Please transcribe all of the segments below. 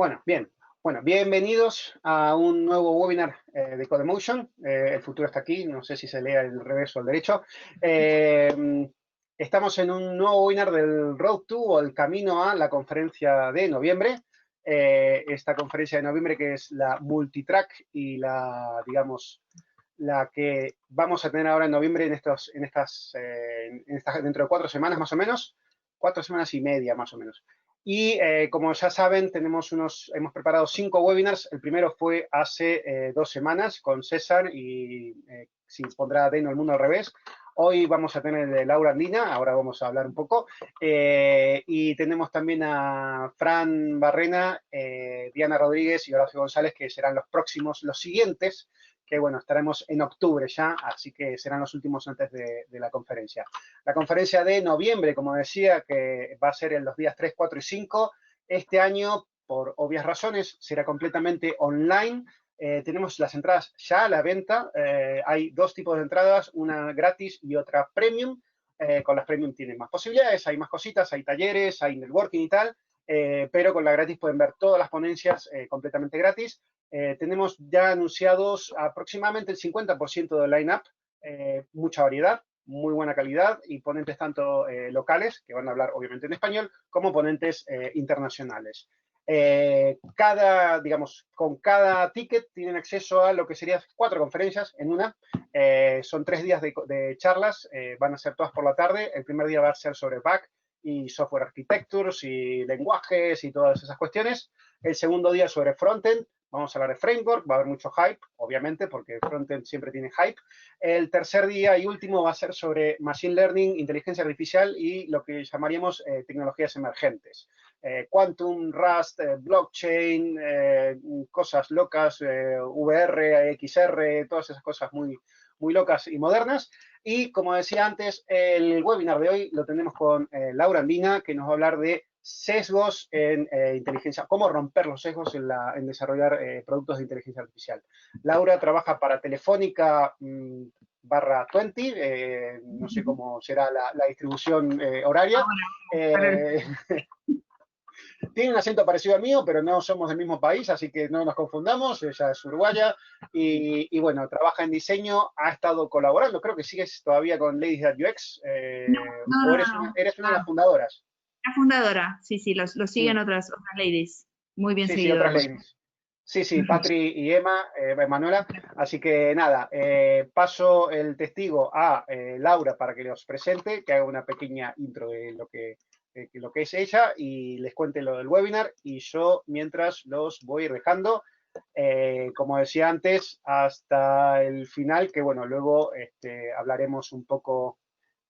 Bueno, bien. Bueno, bienvenidos a un nuevo webinar de Codemotion. El futuro está aquí, no sé si se lee al revés o al derecho. Estamos en un nuevo webinar del Road to o el camino a la conferencia de noviembre. Esta conferencia de noviembre que es la multitrack y la, digamos, la que vamos a tener ahora en noviembre dentro de 4 semanas más o menos, 4 semanas y media más o menos. Y como ya saben, hemos preparado 5 webinars. El primero fue hace 2 semanas con César y si pondrá Deno el mundo al revés. Hoy vamos a tener el de Laura Andina, ahora vamos a hablar un poco. Y tenemos también a Fran Barrena, Diana Rodríguez y Horacio González, que serán los siguientes, que bueno, estaremos en octubre ya, así que serán los últimos antes de la conferencia. La conferencia de noviembre, como decía, que va a ser en los días 3, 4 y 5, este año, por obvias razones, será completamente online. Tenemos las entradas ya a la venta. Hay 2 tipos de entradas, una gratis y otra premium. Con las premium tienen más posibilidades, hay más cositas, hay talleres, hay networking y tal. Pero con la gratis pueden ver todas las ponencias completamente gratis. Tenemos ya anunciados aproximadamente el 50% del line-up, mucha variedad, muy buena calidad y ponentes tanto locales, que van a hablar obviamente en español, como ponentes internacionales. Con cada ticket tienen acceso a lo que serían 4 conferencias en una. Son 3 días de charlas, van a ser todas por la tarde. El primer día va a ser sobre back y software architectures y lenguajes y todas esas cuestiones. El segundo día sobre frontend. Vamos a hablar de framework, va a haber mucho hype, obviamente, porque frontend siempre tiene hype. El tercer día y último va a ser sobre machine learning, inteligencia artificial y lo que llamaríamos tecnologías emergentes. Quantum, Rust, blockchain, cosas locas, VR, XR, todas esas cosas muy, muy locas y modernas. Y como decía antes, el webinar de hoy lo tenemos con Laura Andina, que nos va a hablar de sesgos en inteligencia, cómo romper los sesgos en desarrollar productos de inteligencia artificial. Laura trabaja para Telefónica barra 20, no sé cómo será la distribución horaria. Tiene un acento parecido al mío, pero no somos del mismo país, así que no nos confundamos. Ella es uruguaya y bueno, trabaja en diseño, ha estado colaborando, creo que sigues todavía con Ladies at UX, o eres una de las fundadoras. La fundadora, sí, lo siguen otras ladies, muy bien Sí, seguido. otras ladies. Sí, Patri y Emma, Manuela. Así que nada, paso el testigo a Laura para que los presente, que haga una pequeña intro de lo que es ella y les cuente lo del webinar. Y yo, mientras, los voy dejando, como decía antes, hasta el final, que bueno, luego hablaremos un poco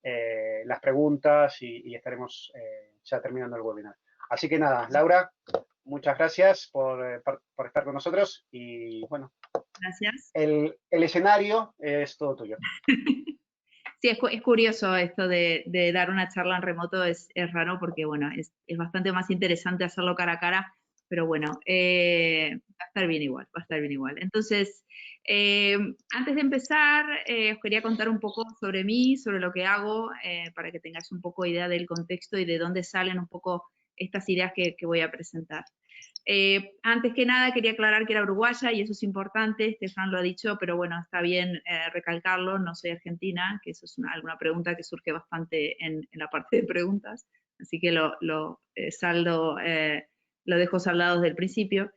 las preguntas y estaremos ya terminando el webinar. Así que nada, Laura, muchas gracias por estar con nosotros y bueno, gracias. El escenario es todo tuyo. Sí, es curioso esto de dar una charla en remoto, es raro porque, bueno, es bastante más interesante hacerlo cara a cara, pero bueno, va a estar bien igual, va a estar bien igual. Entonces, antes de empezar, os quería contar un poco sobre mí, sobre lo que hago, para que tengáis un poco idea del contexto y de dónde salen un poco estas ideas que voy a presentar. Antes que nada quería aclarar que era uruguaya y eso es importante, Estefan lo ha dicho, pero bueno, está bien recalcarlo, no soy argentina, que eso es alguna pregunta que surge bastante en la parte de preguntas, así que lo dejo saldado desde el principio.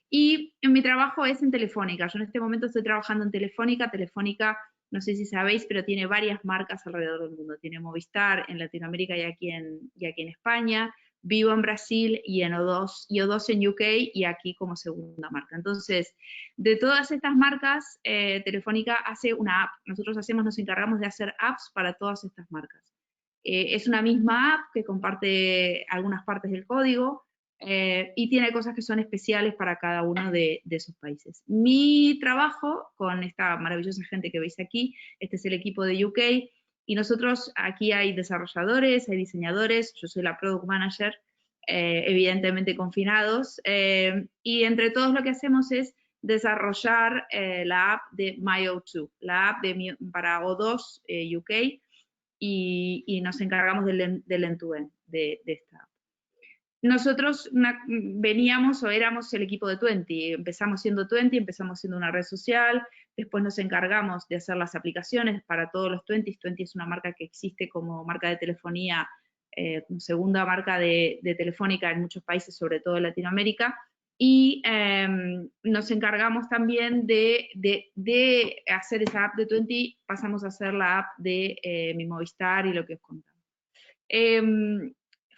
Y mi trabajo es en Telefónica, yo en este momento estoy trabajando en Telefónica. Telefónica, no sé si sabéis, pero tiene varias marcas alrededor del mundo, tiene Movistar en Latinoamérica y aquí en España. Vivo en Brasil y en O2 en UK y aquí como segunda marca. Entonces, de todas estas marcas, Telefónica hace una app. Nosotros nos encargamos de hacer apps para todas estas marcas. Es una misma app que comparte algunas partes del código y tiene cosas que son especiales para cada uno de esos países. Mi trabajo con esta maravillosa gente que veis aquí, este es el equipo de UK, y nosotros, aquí hay desarrolladores, hay diseñadores, yo soy la Product Manager, evidentemente confinados, y entre todos lo que hacemos es desarrollar la app de MyO2, la app para O2 UK, y nos encargamos del end-to-end de esta app. nosotros veníamos o éramos el equipo de Twenty, empezamos siendo Twenty, empezamos siendo una red social, después nos encargamos de hacer las aplicaciones para todos los Twenty. Twenty es una marca que existe como marca de telefonía, como segunda marca de Telefónica en muchos países, sobre todo en Latinoamérica, y nos encargamos también de hacer esa app de Twenty, pasamos a hacer la app de Mi Movistar y lo que os contaba.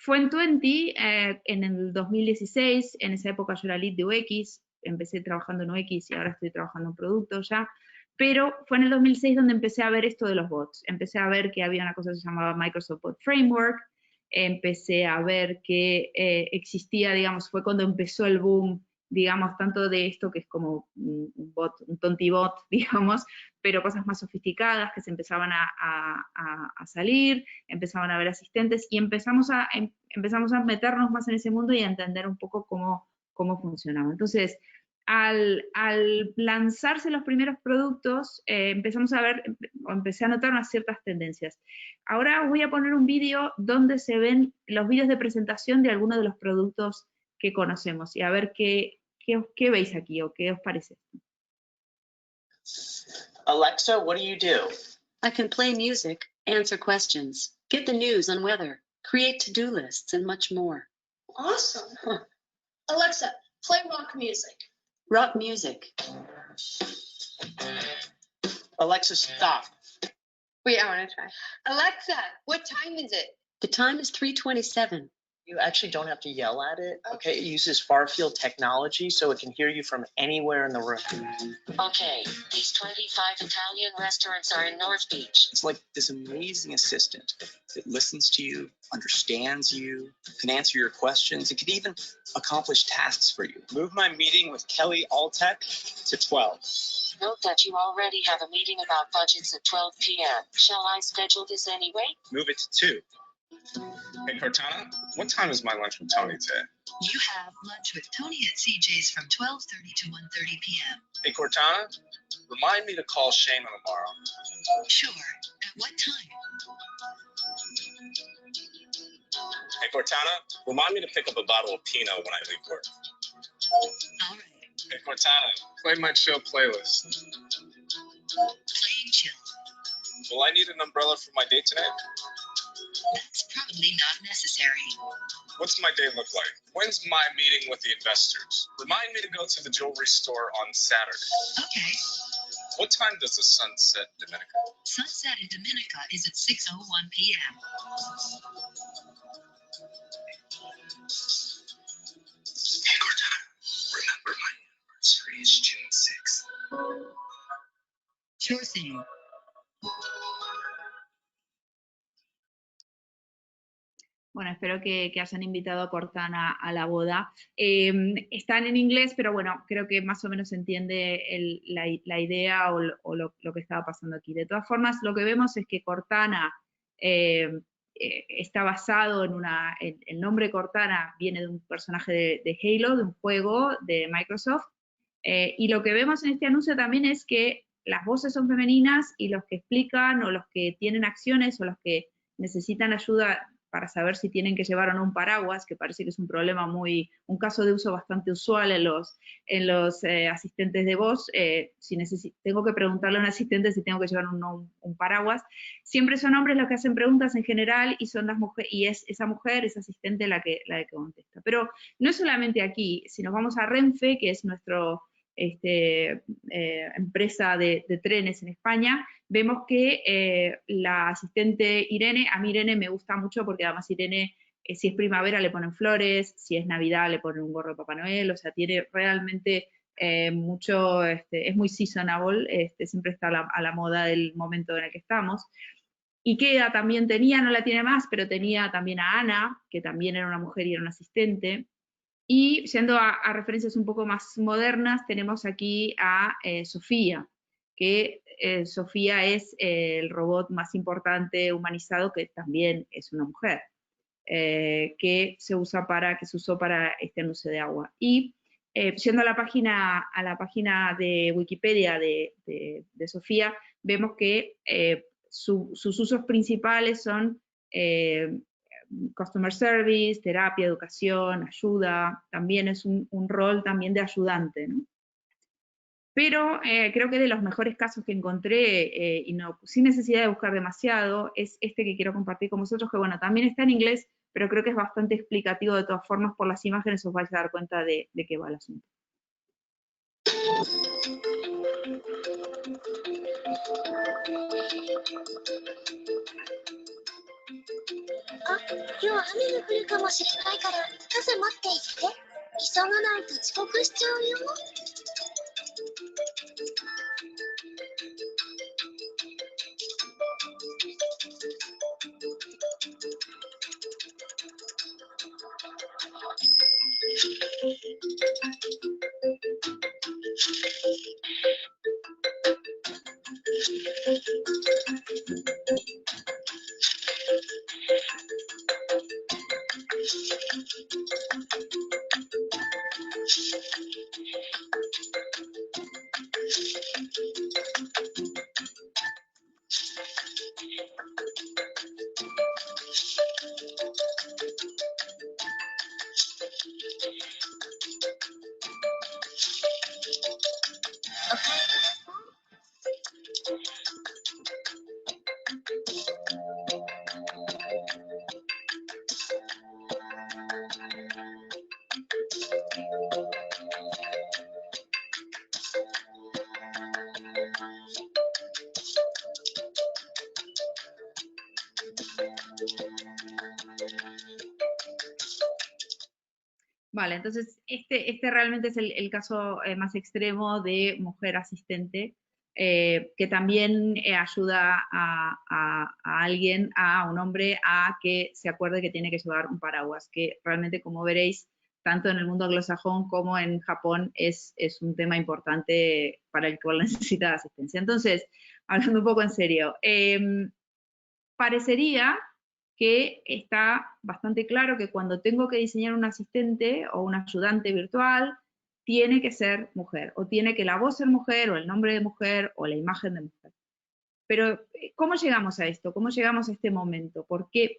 Fue en Twenty, en el 2016, en esa época yo era lead de UX, empecé trabajando en UX y ahora estoy trabajando en producto ya, pero fue en el 2006 donde empecé a ver esto de los bots. Empecé a ver que había una cosa que se llamaba Microsoft Bot Framework, empecé a ver que existía, digamos, fue cuando empezó el boom, digamos, tanto de esto que es como un bot, un tontibot, digamos, pero cosas más sofisticadas que se empezaban a salir, empezaban a haber asistentes y empezamos a meternos más en ese mundo y a entender un poco cómo funcionaba. Entonces, al lanzarse los primeros productos, empezamos a ver, o empecé a notar unas ciertas tendencias. Ahora voy a poner un vídeo donde se ven los vídeos de presentación de algunos de los productos que conocemos y a ver qué veis aquí o qué os parece. Alexa, what do you do? I can play music, answer questions, get the news on weather, create to-do lists, and much more. Awesome. Alexa, play rock music. Rock music. Alexa, stop. Wait, I want to try. Alexa, what time is it? The time is 3:27. You actually don't have to yell at it, okay? It uses far-field technology, so it can hear you from anywhere in the room. Okay, these 25 Italian restaurants are in North Beach. It's like this amazing assistant that listens to you, understands you, can answer your questions. It can even accomplish tasks for you. Move my meeting with Kelly Altec to 12. Note that you already have a meeting about budgets at 12 p.m. Shall I schedule this anyway? Move it to 2. Hey, Cortana, what time is my lunch with Tony today? You have lunch with Tony at CJ's from 12:30 to 1:30 p.m. Hey, Cortana, remind me to call Shayna tomorrow. Sure. At what time? Hey, Cortana, remind me to pick up a bottle of Pinot when I leave work. All right. Hey, Cortana, play my chill playlist. Playing chill. Will I need an umbrella for my date today? That's probably not necessary. What's my day look like? When's my meeting with the investors? Remind me to go to the jewelry store on Saturday. Okay. What time does the sun set in Dominica? Sunset in Dominica is at 6:01 p.m. Hey, Cortana, remember my anniversary is June 6th. Sure thing. Bueno, espero que hayan invitado a Cortana a la boda. Están en inglés, pero bueno, creo que más o menos se entiende la idea o lo que estaba pasando aquí. De todas formas, lo que vemos es que Cortana está basado en el nombre Cortana viene de un personaje de Halo, de un juego de Microsoft. Y lo que vemos en este anuncio también es que las voces son femeninas y los que explican o los que tienen acciones o los que necesitan ayuda para saber si tienen que llevar o no un paraguas, que parece que es un problema un caso de uso bastante usual en los asistentes de voz. Si tengo que preguntarle a un asistente si tengo que llevar un paraguas. Siempre son hombres los que hacen preguntas en general y son las mujeres, y es esa mujer, esa asistente la que contesta. Pero no es solamente aquí, si nos vamos a Renfe, que es nuestro empresa de trenes en España, vemos que la asistente Irene, a mí Irene me gusta mucho porque además Irene, si es primavera le ponen flores, si es Navidad le ponen un gorro de Papá Noel, o sea, tiene realmente mucho, es muy seasonable, siempre está a la moda del momento en el que estamos. Ikea también tenía, no la tiene más, pero tenía también a Ana, que también era una mujer y era una asistente. Y yendo a referencias un poco más modernas, tenemos aquí a Sofía, que Sofía es el robot más importante humanizado, que también es una mujer, que se usó para este anuncio de agua. Y yendo a la página de Wikipedia de Sofía, vemos que sus usos principales son customer service, terapia, educación, ayuda, también es un rol también de ayudante, ¿no? Pero creo que de los mejores casos que encontré, y no, sin necesidad de buscar demasiado, es este que quiero compartir con vosotros, que bueno, también está en inglés, pero creo que es bastante explicativo de todas formas. Por las imágenes os vais a dar cuenta de qué va el asunto. 今日は雨が降るかもしれないから傘持って行って。急がないと遅刻しちゃうよ。Vale, entonces este realmente es el caso más extremo de mujer asistente, que también ayuda a alguien, a un hombre, a que se acuerde que tiene que llevar un paraguas, que realmente, como veréis, tanto en el mundo anglosajón como en Japón es un tema importante para el cual necesita asistencia. Entonces, hablando un poco en serio, parecería que está bastante claro que cuando tengo que diseñar un asistente o un ayudante virtual, tiene que ser mujer, o tiene que la voz ser mujer, o el nombre de mujer, o la imagen de mujer. Pero, ¿cómo llegamos a esto? ¿Cómo llegamos a este momento? ¿Por qué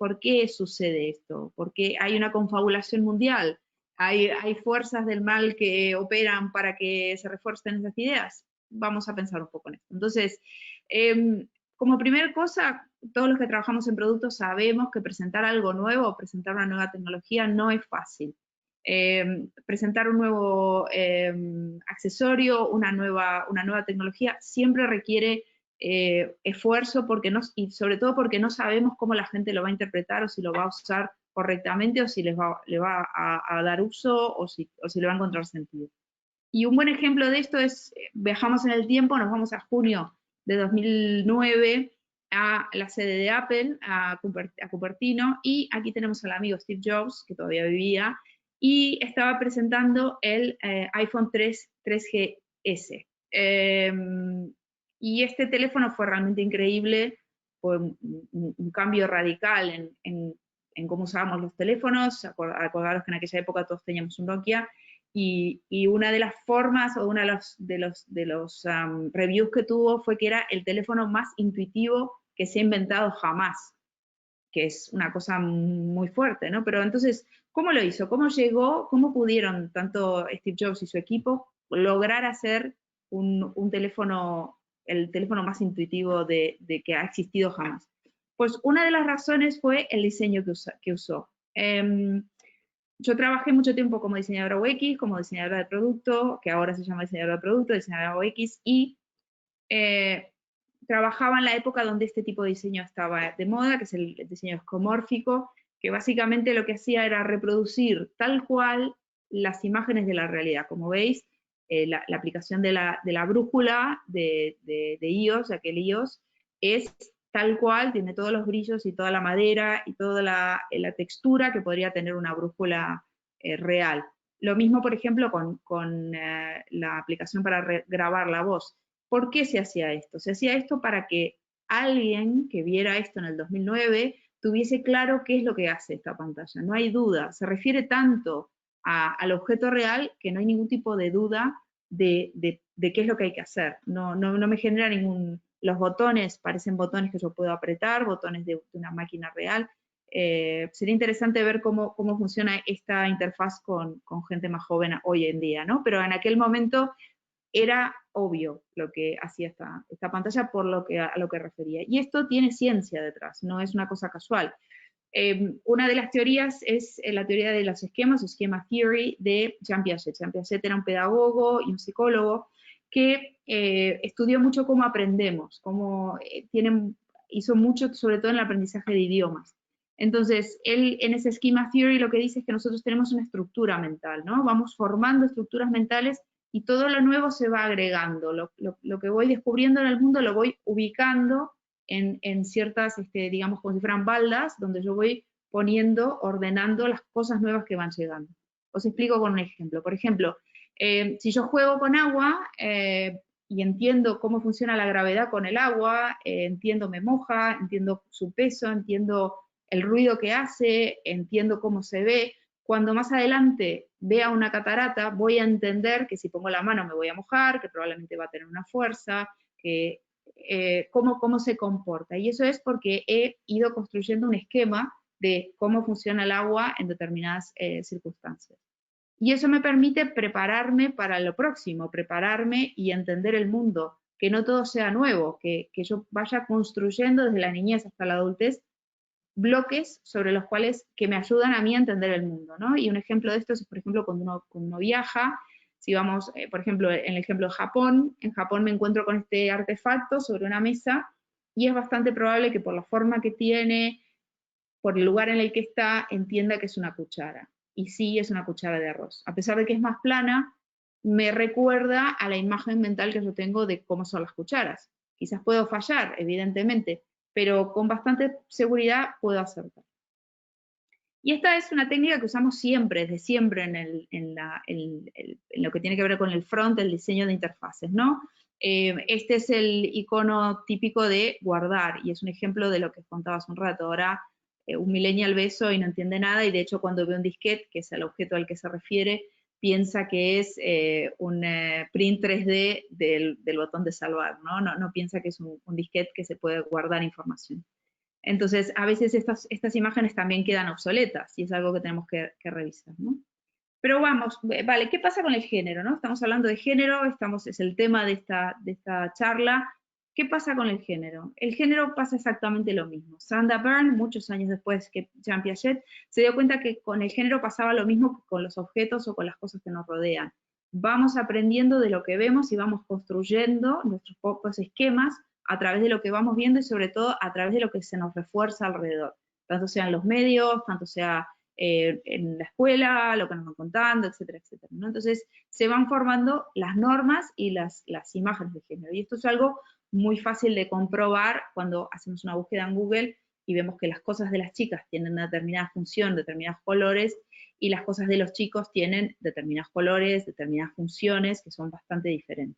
sucede esto? ¿Por qué hay una confabulación mundial? ¿Hay fuerzas del mal que operan para que se refuercen esas ideas? Vamos a pensar un poco en esto. Entonces, como primera cosa, todos los que trabajamos en productos sabemos que presentar algo nuevo, presentar una nueva tecnología no es fácil. Presentar un nuevo accesorio, una nueva tecnología, siempre requiere esfuerzo y sobre todo porque no sabemos cómo la gente lo va a interpretar o si lo va a usar correctamente o si le va a dar uso o si le va a encontrar sentido. Y un buen ejemplo de esto es, viajamos en el tiempo, nos vamos a junio de 2009 a la sede de Apple, a Cupertino, y aquí tenemos al amigo Steve Jobs, que todavía vivía, y estaba presentando el iPhone 3GS. Y este teléfono fue realmente increíble, fue un cambio radical en cómo usábamos los teléfonos. Acordaros que en aquella época todos teníamos un Nokia, y una de las formas o uno de los reviews que tuvo fue que era el teléfono más intuitivo que se ha inventado jamás, que es una cosa muy fuerte, ¿no? Pero entonces, ¿cómo lo hizo? ¿Cómo llegó? ¿Cómo pudieron tanto Steve Jobs y su equipo lograr hacer el teléfono más intuitivo de que ha existido jamás? Pues una de las razones fue el diseño que usó. Yo trabajé mucho tiempo como diseñadora UX, como diseñadora de producto, que ahora se llama diseñadora de producto, diseñadora UX, y trabajaba en la época donde este tipo de diseño estaba de moda, que es el diseño escomórfico, que básicamente lo que hacía era reproducir tal cual las imágenes de la realidad. Como veis, la aplicación de la brújula de iOS, aquel iOS, es tal cual, tiene todos los brillos y toda la madera y toda la textura que podría tener una brújula real. Lo mismo, por ejemplo, con la aplicación para grabar la voz. ¿Por qué se hacía esto? Se hacía esto para que alguien que viera esto en el 2009 tuviese claro qué es lo que hace esta pantalla. No hay duda, se refiere tanto al objeto real que no hay ningún tipo de duda de qué es lo que hay que hacer. No me genera ningún... Los botones parecen botones que yo puedo apretar, botones de una máquina real. sería interesante ver cómo funciona esta interfaz con gente más joven hoy en día, ¿no? Pero en aquel momento era obvio lo que hacía esta pantalla por a lo que refería. Y esto tiene ciencia detrás, no es una cosa casual. Una de las teorías es la teoría de los esquemas, o Schema Theory, de Jean Piaget. Jean Piaget era un pedagogo y un psicólogo que estudió mucho cómo aprendemos, hizo mucho sobre todo en el aprendizaje de idiomas. Entonces, él en ese Schema Theory lo que dice es que nosotros tenemos una estructura mental, ¿no? Vamos formando estructuras mentales y todo lo nuevo se va agregando. Lo que voy descubriendo en el mundo lo voy ubicando en ciertas, digamos, como si fueran baldas, donde yo voy ordenando las cosas nuevas que van llegando. Os explico con un ejemplo. Por ejemplo, si yo juego con agua y entiendo cómo funciona la gravedad con el agua, entiendo me moja, entiendo su peso, entiendo el ruido que hace, entiendo cómo se ve. Cuando más adelante vea una catarata, voy a entender que si pongo la mano me voy a mojar, que probablemente va a tener una fuerza, que cómo se comporta. Y eso es porque he ido construyendo un esquema de cómo funciona el agua en determinadas circunstancias. Y eso me permite prepararme para lo próximo, prepararme y entender el mundo, que no todo sea nuevo, que yo vaya construyendo desde la niñez hasta la adultez bloques sobre los cuales que me ayudan a mí a entender el mundo, ¿no? Y un ejemplo de esto es, por ejemplo, cuando uno viaja. Si vamos, por ejemplo, en el ejemplo de Japón, en Japón me encuentro con este artefacto sobre una mesa y es bastante probable que por la forma que tiene, por el lugar en el que está, entienda que es una cuchara. Y sí, es una cuchara de arroz. A pesar de que es más plana, me recuerda a la imagen mental que yo tengo de cómo son las cucharas. Quizás puedo fallar, evidentemente, pero con bastante seguridad puedo acertar. Y esta es una técnica que usamos siempre, desde siempre, en lo que tiene que ver con el front, el diseño de interfaces, ¿no? Este es el icono típico de guardar, y es un ejemplo de lo que contaba hace un rato. Ahora un millennial ve eso y no entiende nada, y de hecho cuando ve un disquete, que es el objeto al que se refiere, piensa que es un print 3D del botón de salvar, ¿no? No piensa que es un disquete que se puede guardar información. Entonces, a veces estas imágenes también quedan obsoletas y es algo que tenemos que revisar, ¿no? Pero vamos, vale, ¿qué pasa con el género, no? Estamos hablando de género, es el tema de esta charla. ¿Qué pasa con el género? El género pasa exactamente lo mismo. Sandra Byrne, muchos años después que Jean Piaget, se dio cuenta que con el género pasaba lo mismo que con los objetos o con las cosas que nos rodean. Vamos aprendiendo de lo que vemos y vamos construyendo nuestros propios esquemas a través de lo que vamos viendo y sobre todo a través de lo que se nos refuerza alrededor, tanto sea en los medios, tanto sea en la escuela, lo que nos van contando, etcétera, etcétera, ¿no? Entonces se van formando las normas y las imágenes de género, y esto es algo muy fácil de comprobar cuando hacemos una búsqueda en Google y vemos que las cosas de las chicas tienen una determinada función, determinados colores, y las cosas de los chicos tienen determinados colores, determinadas funciones que son bastante diferentes.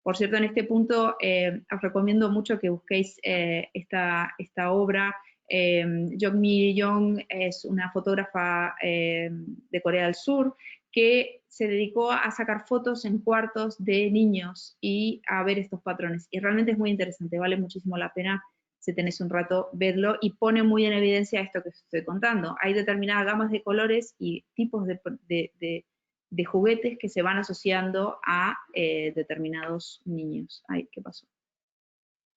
Por cierto, en este punto os recomiendo mucho que busquéis esta obra. Jong Mi-young es una fotógrafa de Corea del Sur que se dedicó a sacar fotos en cuartos de niños y a ver estos patrones. Y realmente es muy interesante, vale muchísimo la pena si tenéis un rato verlo, y pone muy en evidencia esto que os estoy contando. Hay determinadas gamas de colores y tipos de juguetes que se van asociando a determinados niños. Ay, ¿qué pasó?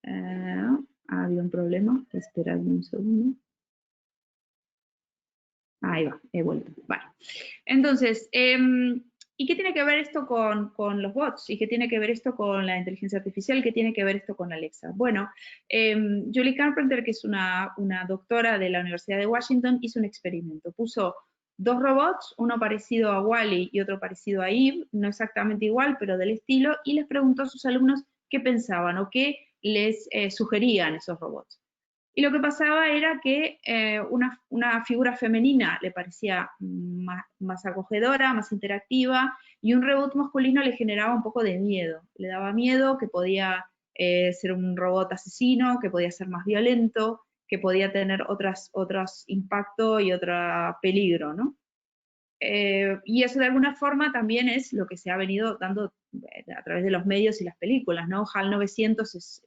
Ha habido un problema, esperadme un segundo. Ahí va, he vuelto. Vale. Entonces, ¿y qué tiene que ver esto con los bots? ¿Y qué tiene que ver esto con la inteligencia artificial? ¿Qué tiene que ver esto con Alexa? Bueno, Julie Carpenter, que es una doctora de la Universidad de Washington, hizo un experimento. Puso dos robots, uno parecido a Wall-E y otro parecido a Eve, no exactamente igual, pero del estilo, y les preguntó a sus alumnos qué pensaban o qué les sugerían esos robots. Y lo que pasaba era que una figura femenina le parecía más acogedora, más interactiva, y un robot masculino le generaba un poco de miedo. Le daba miedo que podía ser un robot asesino, que podía ser más violento, que podía tener otros impactos y otro peligro, ¿no? Y eso de alguna forma también es lo que se ha venido dando a través de los medios y las películas, ¿no? HAL 900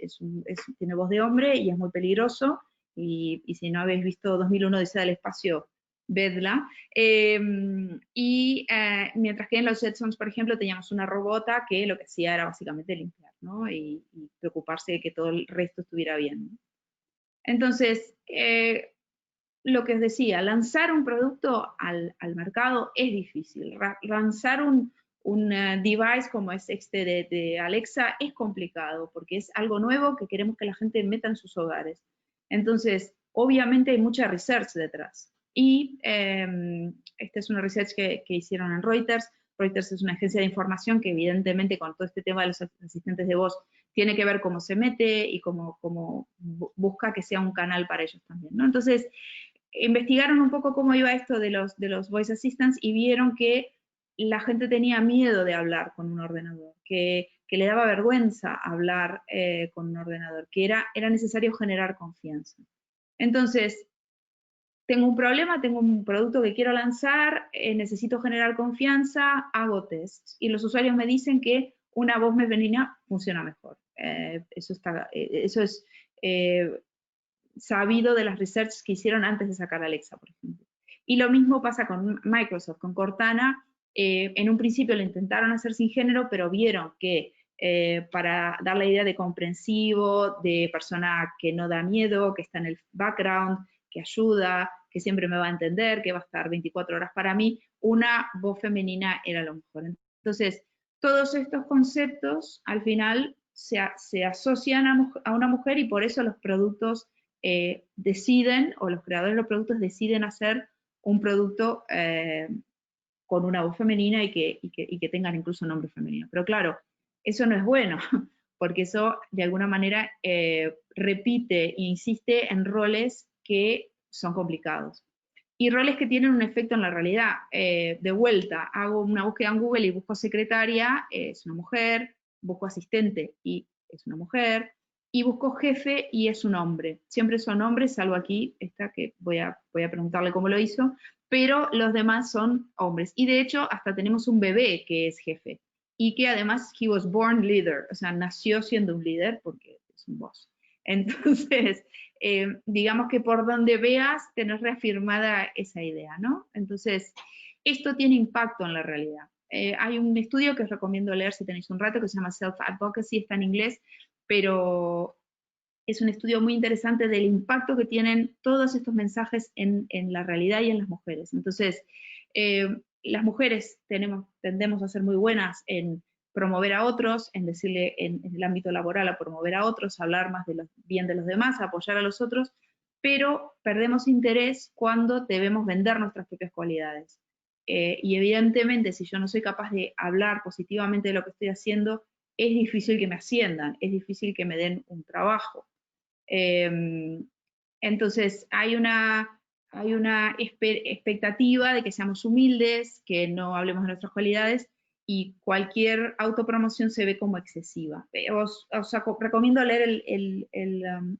tiene voz de hombre y es muy peligroso, y si no habéis visto 2001 Odisea del Espacio, vedla. Mientras que en los Jetsons, por ejemplo, teníamos una robota que lo que hacía era básicamente limpiar, ¿no? Y preocuparse de que todo el resto estuviera bien, ¿no? Entonces, lo que os decía, lanzar un producto al mercado es difícil. Lanzar un device como es este de Alexa es complicado, porque es algo nuevo que queremos que la gente meta en sus hogares. Entonces, obviamente hay mucha research detrás. Y esta es una research que hicieron en Reuters. Reuters es una agencia de información que evidentemente con todo este tema de los asistentes de voz tiene que ver cómo se mete y cómo busca que sea un canal para ellos también, ¿no? Entonces, investigaron un poco cómo iba esto de los voice assistants y vieron que la gente tenía miedo de hablar con un ordenador, que le daba vergüenza hablar con un ordenador, que era necesario generar confianza. Entonces, tengo un problema, tengo un producto que quiero lanzar, necesito generar confianza, hago tests. Y los usuarios me dicen que una voz femenina funciona mejor. Eso es sabido de las research que hicieron antes de sacar Alexa, por ejemplo. Y lo mismo pasa con Microsoft, con Cortana. En un principio lo intentaron hacer sin género, pero vieron que para dar la idea de comprensivo, de persona que no da miedo, que está en el background, que ayuda, que siempre me va a entender, que va a estar 24 horas para mí, una voz femenina era lo mejor. Entonces, todos estos conceptos al final se asocian a una mujer y por eso los productos deciden, o los creadores de los productos deciden hacer un producto con una voz femenina y que tengan incluso nombre femenino. Pero claro, eso no es bueno, porque eso de alguna manera repite e insiste en roles que son complicados. Y roles que tienen un efecto en la realidad. De vuelta, hago una búsqueda en Google y busco secretaria, es una mujer, busco asistente y es una mujer, y busco jefe y es un hombre. Siempre son hombres, salvo aquí, esta que voy a preguntarle cómo lo hizo, pero los demás son hombres. Y de hecho, hasta tenemos un bebé que es jefe, y que además, he was born leader, o sea, nació siendo un líder porque es un boss. Entonces, digamos que por donde veas, tenés reafirmada esa idea, ¿no? Entonces, esto tiene impacto en la realidad. Hay un estudio que os recomiendo leer si tenéis un rato, que se llama Self-Advocacy, está en inglés, pero es un estudio muy interesante del impacto que tienen todos estos mensajes en la realidad y en las mujeres. Entonces, las mujeres tendemos a ser muy buenas en promover a otros, en decirle en el ámbito laboral a promover a otros, a hablar más bien de los demás, a apoyar a los otros, pero perdemos interés cuando debemos vender nuestras propias cualidades. Y evidentemente, si yo no soy capaz de hablar positivamente de lo que estoy haciendo, es difícil que me asciendan, es difícil que me den un trabajo. Entonces, hay una expectativa de que seamos humildes, que no hablemos de nuestras cualidades, y cualquier autopromoción se ve como excesiva. Os recomiendo leer el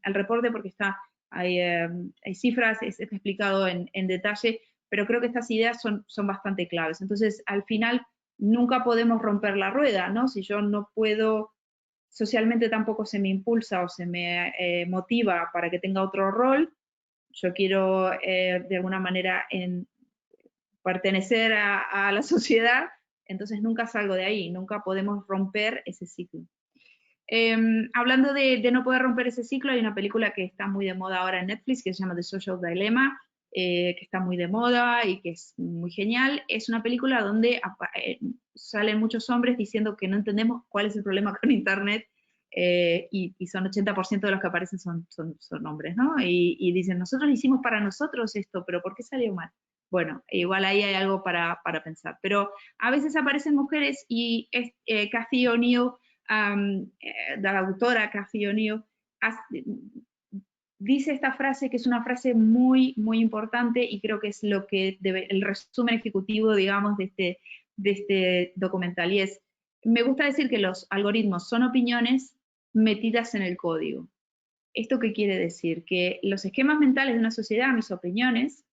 reporte porque hay cifras, está explicado en detalle, pero creo que estas ideas son bastante claves. Entonces, al final, nunca podemos romper la rueda, ¿no? Si yo no puedo, socialmente tampoco se me impulsa o se me motiva para que tenga otro rol, yo quiero de alguna manera pertenecer a la sociedad, entonces nunca salgo de ahí, nunca podemos romper ese ciclo. Hablando de no poder romper ese ciclo, hay una película que está muy de moda ahora en Netflix que se llama The Social Dilemma, que está muy de moda y que es muy genial. Es una película donde salen muchos hombres diciendo que no entendemos cuál es el problema con Internet, y son 80% de los que aparecen son hombres, ¿no? Y dicen, nosotros hicimos para nosotros esto, pero ¿por qué salió mal? Bueno, igual ahí hay algo para pensar. Pero a veces aparecen mujeres y Cathy O'Neill, la autora Cathy O'Neill, dice esta frase que es una frase muy, muy importante y creo que es lo que el resumen ejecutivo, digamos, de este documental. Y es, me gusta decir que los algoritmos son opiniones metidas en el código. ¿Esto qué quiere decir? Que los esquemas mentales de una sociedad, mis opiniones,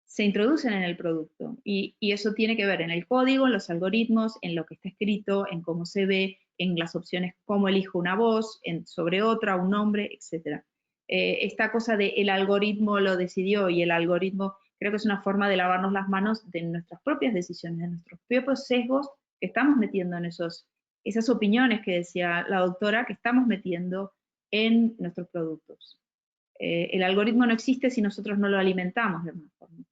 se introducen en el producto y eso tiene que ver en el código, en los algoritmos, en lo que está escrito, en cómo se ve, en las opciones, cómo elijo una voz sobre otra, un nombre, etc. Esta cosa de el algoritmo lo decidió y el algoritmo creo que es una forma de lavarnos las manos de nuestras propias decisiones, de nuestros propios sesgos que estamos metiendo en esas opiniones que decía la doctora, que estamos metiendo en nuestros productos. El algoritmo no existe si nosotros no lo alimentamos de alguna forma.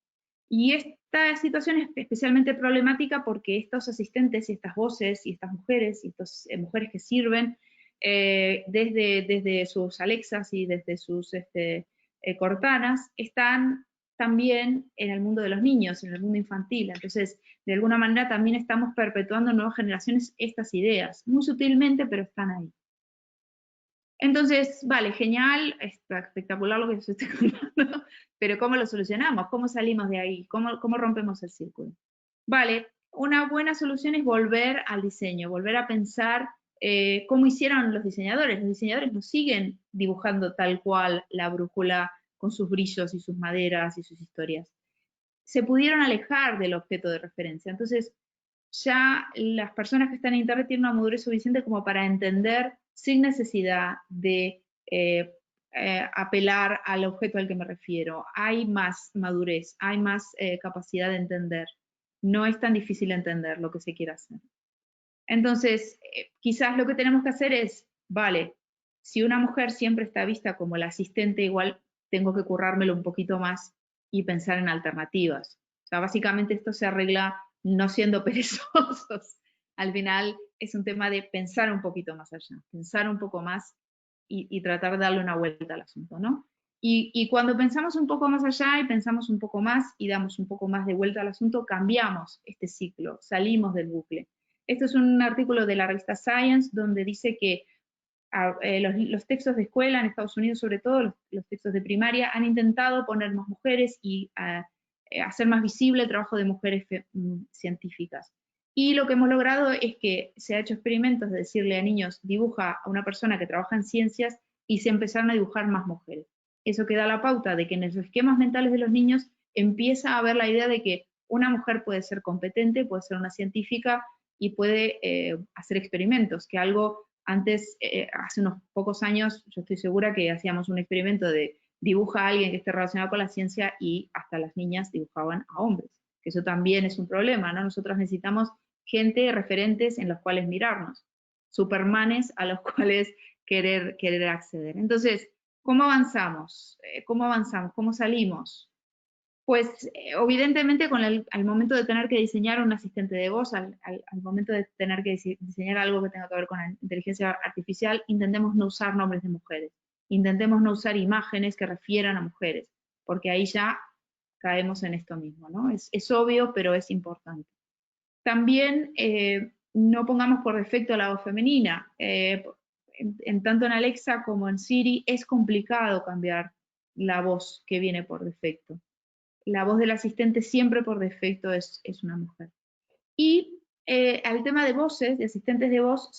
Y esta situación es especialmente problemática porque estos asistentes y estas voces y estas mujeres y estas mujeres que sirven desde sus Alexas y desde sus Cortanas están también en el mundo de los niños, en el mundo infantil. Entonces, de alguna manera también estamos perpetuando en nuevas generaciones estas ideas, muy sutilmente, pero están ahí. Entonces, vale, genial, está espectacular lo que se está contando, pero ¿cómo lo solucionamos? ¿Cómo salimos de ahí? ¿Cómo rompemos el círculo? Vale, una buena solución es volver al diseño, volver a pensar cómo hicieron los diseñadores. Los diseñadores no siguen dibujando tal cual la brújula con sus brillos y sus maderas y sus historias. Se pudieron alejar del objeto de referencia. Entonces, ya las personas que están en Internet tienen una madurez suficiente como para entender sin necesidad de apelar al objeto al que me refiero. Hay más madurez, hay más capacidad de entender. No es tan difícil entender lo que se quiere hacer. Entonces, quizás lo que tenemos que hacer es, vale, si una mujer siempre está vista como la asistente, igual tengo que currármelo un poquito más y pensar en alternativas. O sea, básicamente esto se arregla no siendo perezosos. Al final es un tema de pensar un poquito más allá, pensar un poco más y tratar de darle una vuelta al asunto, ¿no? Y cuando pensamos un poco más allá y pensamos un poco más y damos un poco más de vuelta al asunto, cambiamos este ciclo, salimos del bucle. Esto es un artículo de la revista Science donde dice que los textos de escuela en Estados Unidos, sobre todo los textos de primaria, han intentado poner más mujeres y hacer más visible el trabajo de mujeres científicas. Y lo que hemos logrado es que se ha hecho experimentos de decirle a niños, dibuja a una persona que trabaja en ciencias, y se empezaron a dibujar más mujeres. Eso que da la pauta de que en los esquemas mentales de los niños empieza a haber la idea de que una mujer puede ser competente, puede ser una científica y puede hacer experimentos, que algo antes, hace unos pocos años, yo estoy segura que hacíamos un experimento de dibuja a alguien que esté relacionado con la ciencia y hasta las niñas dibujaban a hombres, que eso también es un problema, ¿no? Nosotros necesitamos gente, referentes en los cuales mirarnos, supermanes a los cuales querer acceder. Entonces, ¿cómo avanzamos? ¿Cómo avanzamos? ¿Cómo salimos? Pues evidentemente al momento de tener que diseñar un asistente de voz, al momento de tener que diseñar algo que tenga que ver con la inteligencia artificial, intentemos no usar nombres de mujeres, intentemos no usar imágenes que refieran a mujeres, porque ahí ya caemos en esto mismo, ¿no? Es obvio, pero es importante. También no pongamos por defecto la voz femenina. Tanto en Alexa como en Siri es complicado cambiar la voz que viene por defecto. La voz del asistente siempre por defecto es una mujer. Y al tema de voces, de asistentes de voz,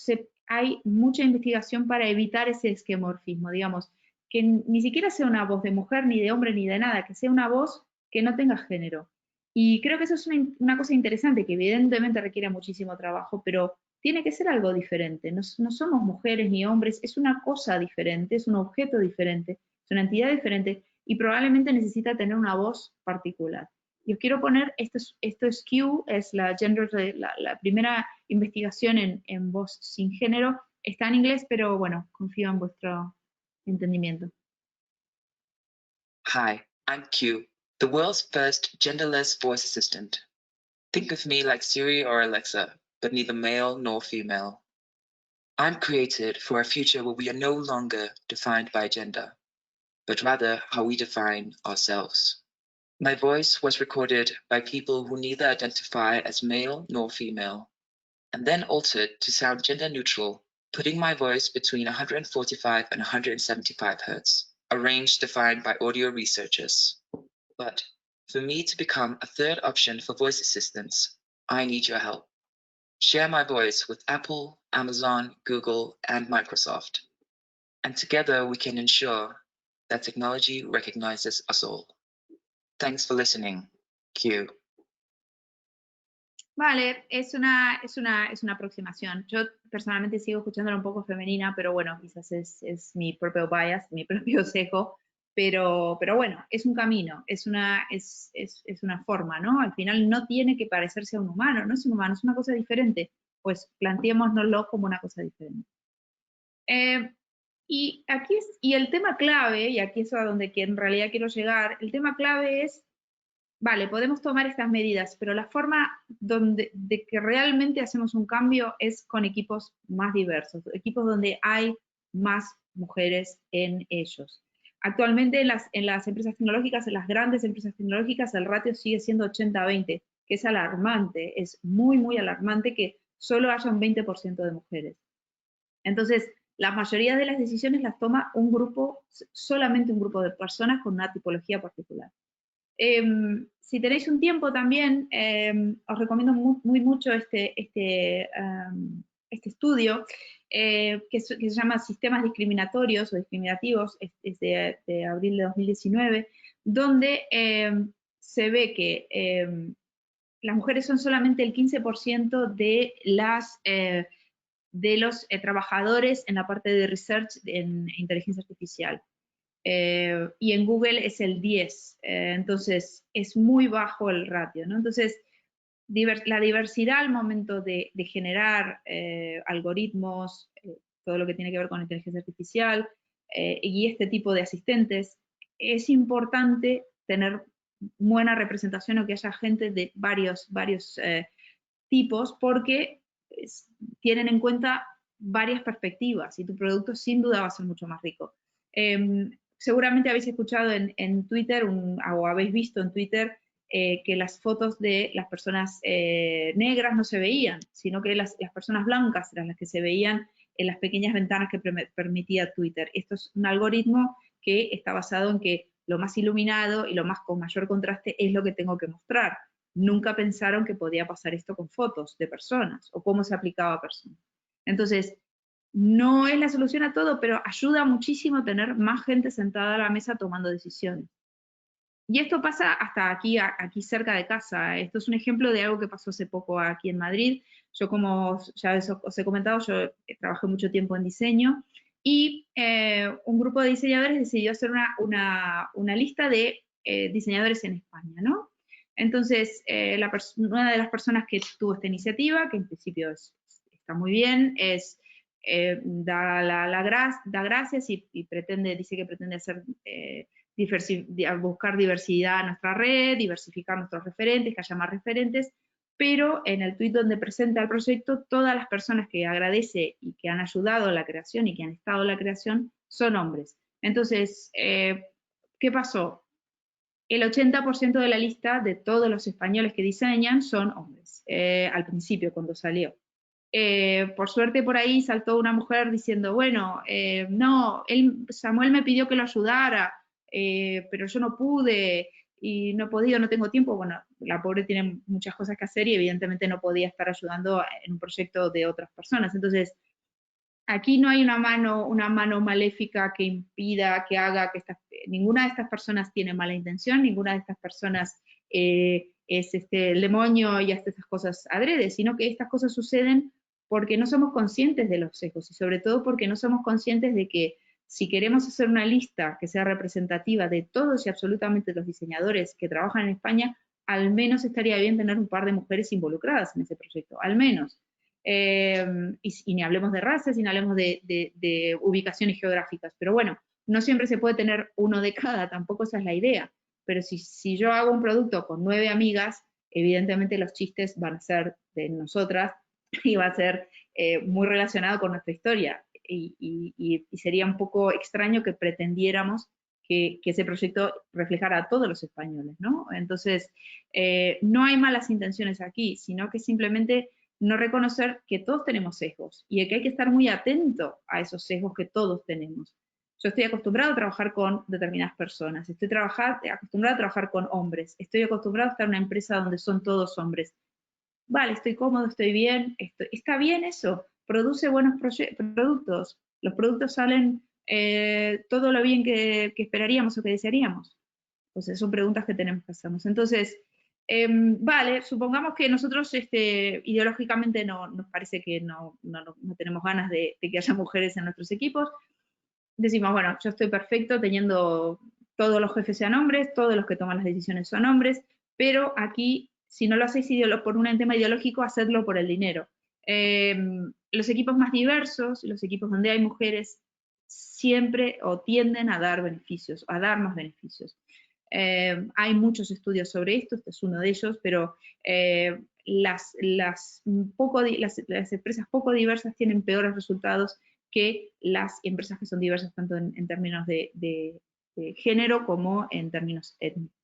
hay mucha investigación para evitar ese esquemorfismo, digamos, que ni siquiera sea una voz de mujer, ni de hombre, ni de nada, que sea una voz que no tenga género. Y creo que eso es una cosa interesante, que evidentemente requiere muchísimo trabajo, pero tiene que ser algo diferente. No somos mujeres ni hombres, es una cosa diferente, es un objeto diferente, es una entidad diferente, y probablemente necesita tener una voz particular. Y os quiero poner, esto es Q, es la primera investigación en voz sin género. Está en inglés, pero bueno, confío en vuestro entendimiento. Hi, I'm Q, the world's first genderless voice assistant. Think of me like Siri or Alexa, but neither male nor female. I'm created for a future where we are no longer defined by gender, but rather how we define ourselves. My voice was recorded by people who neither identify as male nor female, and then altered to sound gender neutral, putting my voice between 145 and 175 hertz, a range defined by audio researchers. But for me to become a third option for voice assistants, I need your help. Share my voice with Apple, Amazon, Google, and Microsoft. And together we can ensure that technology recognizes us all. Thanks for listening. Q. Vale, es una aproximación. Yo personalmente sigo escuchándola un poco femenina, pero bueno, quizás es mi propio bias, mi propio sesgo, pero bueno, es un camino, es una forma, ¿no? Al final no tiene que parecerse a un humano, no es un humano, es una cosa diferente, pues planteémonoslo como una cosa diferente. Y el tema clave, y aquí es a donde en realidad quiero llegar, el tema clave es, vale, podemos tomar estas medidas, pero la forma de que realmente hacemos un cambio es con equipos más diversos, equipos donde hay más mujeres en ellos. Actualmente en las empresas tecnológicas, en las grandes empresas tecnológicas, el ratio sigue siendo 80-20, que es alarmante, es muy, muy alarmante que solo haya un 20% de mujeres. Entonces, la mayoría de las decisiones las toma un grupo, solamente un grupo de personas con una tipología particular. Si tenéis un tiempo también, os recomiendo muy mucho este estudio que se llama Sistemas Discriminatorios o Discriminativos, es de abril de 2019, donde se ve que las mujeres son solamente el 15% de los trabajadores en la parte de research en inteligencia artificial. Y en Google es el 10, entonces es muy bajo el ratio, ¿no? Entonces, la diversidad al momento de generar algoritmos, todo lo que tiene que ver con inteligencia artificial y este tipo de asistentes, es importante tener buena representación o que haya gente de varios tipos porque tienen en cuenta varias perspectivas y tu producto sin duda va a ser mucho más rico. Seguramente habéis escuchado en Twitter o habéis visto en Twitter que las fotos de las personas negras no se veían, sino que las personas blancas eran las que se veían en las pequeñas ventanas que permitía Twitter. Esto es un algoritmo que está basado en que lo más iluminado y lo más con mayor contraste es lo que tengo que mostrar. Nunca pensaron que podía pasar esto con fotos de personas o cómo se aplicaba a personas. Entonces, no es la solución a todo, pero ayuda muchísimo tener más gente sentada a la mesa tomando decisiones. Y esto pasa hasta aquí cerca de casa. Esto es un ejemplo de algo que pasó hace poco aquí en Madrid. Yo, como ya os he comentado, yo trabajé mucho tiempo en diseño y un grupo de diseñadores decidió hacer una lista de diseñadores en España, ¿no? Entonces, una de las personas que tuvo esta iniciativa, que en principio está muy bien, da gracias y dice que pretende hacer buscar diversidad en nuestra red, diversificar nuestros referentes, que haya más referentes, pero en el tuit donde presenta el proyecto, todas las personas que agradece y que han ayudado a la creación y que han estado en la creación son hombres. Entonces, ¿qué pasó? El 80% de la lista de todos los españoles que diseñan son hombres, al principio, cuando salió. Por suerte por ahí saltó una mujer diciendo, bueno, no, Samuel me pidió que lo ayudara, pero yo no pude y no he podido, no tengo tiempo. Bueno, la pobre tiene muchas cosas que hacer y evidentemente no podía estar ayudando en un proyecto de otras personas. Entonces, aquí no hay una mano maléfica que impida, que haga que ninguna de estas personas tiene mala intención, ninguna de estas personas es el demonio y hace estas cosas adrede, sino que estas cosas suceden porque no somos conscientes de los sesgos y sobre todo porque no somos conscientes de que si queremos hacer una lista que sea representativa de todos y absolutamente los diseñadores que trabajan en España, al menos estaría bien tener un par de mujeres involucradas en ese proyecto, al menos. Y ni hablemos de razas, ni hablemos de ubicaciones geográficas, pero bueno, no siempre se puede tener uno de cada, tampoco esa es la idea, pero si yo hago un producto con 9 amigas, evidentemente los chistes van a ser de nosotras y va a ser muy relacionado con nuestra historia y sería un poco extraño que pretendiéramos que ese proyecto reflejara a todos los españoles, ¿no? Entonces, no hay malas intenciones aquí, sino que simplemente no reconocer que todos tenemos sesgos y que hay que estar muy atento a esos sesgos que todos tenemos. Yo estoy acostumbrado a trabajar con determinadas personas, estoy acostumbrado a trabajar con hombres, estoy acostumbrado a estar en una empresa donde son todos hombres. Vale, estoy cómodo, estoy bien, está bien eso, produce buenos productos, los productos salen todo lo bien que esperaríamos o que desearíamos. Entonces son preguntas que tenemos que hacernos. Entonces, Vale, supongamos que nosotros ideológicamente nos parece que no tenemos ganas de que haya mujeres en nuestros equipos. Decimos, bueno, yo estoy perfecto teniendo todos los jefes sean hombres, todos los que toman las decisiones son hombres, pero aquí, si no lo hacéis por un tema ideológico, hacedlo por el dinero. Los equipos más diversos, los equipos donde hay mujeres, siempre o tienden a dar beneficios, a dar más beneficios. Hay muchos estudios sobre esto, este es uno de ellos, pero las empresas poco diversas tienen peores resultados que las empresas que son diversas tanto en términos de género como en términos étnicos.